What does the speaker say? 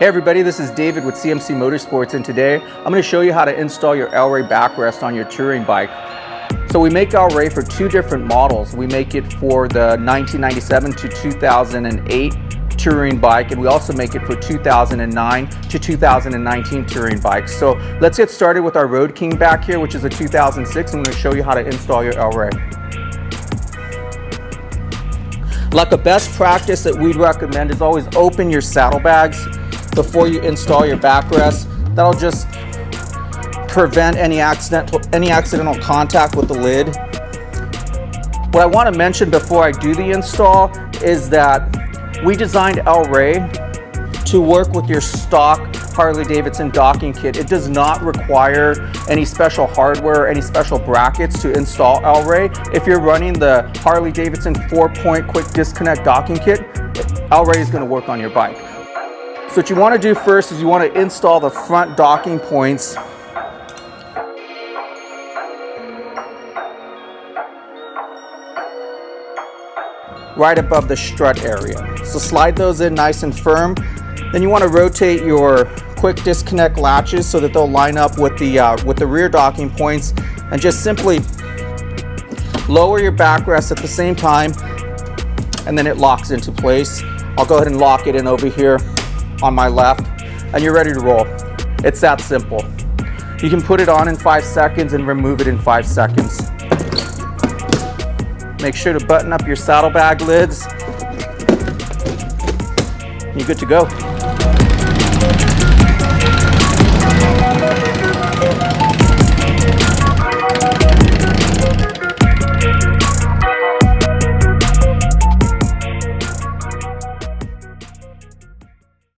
Hey everybody, this is David with CMC Motorsports, and today I'm going to show you how to install your Rey Backrest on your touring bike. So we make Rey for two different models. We make it for the 1997 to 2008 touring bike, and we also make it for 2009 to 2019 touring bikes. So let's get started with our Road King back here, which is a 2006. I'm going to show you how to install your Rey. Like a best practice that we'd recommend is always open your saddlebags before you install your backrest. That'll just prevent any accidental contact with the lid. What I want to mention before I do the install is that we designed Rey to work with your stock Harley Davidson docking kit. It does not require any special hardware or any special brackets to install Rey. If you're running the Harley Davidson 4-point quick disconnect docking kit, Rey is going to work on your bike. So what you want to do first is you want to install the front docking points right above the strut area. So slide those in nice and firm. Then you want to rotate your quick disconnect latches so that they'll line up with the rear docking points, and just simply lower your backrest at the same time, and then it locks into place. I'll go ahead and lock it in over here on my left, and you're ready to roll. It's that simple. You can put it on in 5 seconds and remove it in 5 seconds. Make sure to button up your saddlebag lids. You're good to go.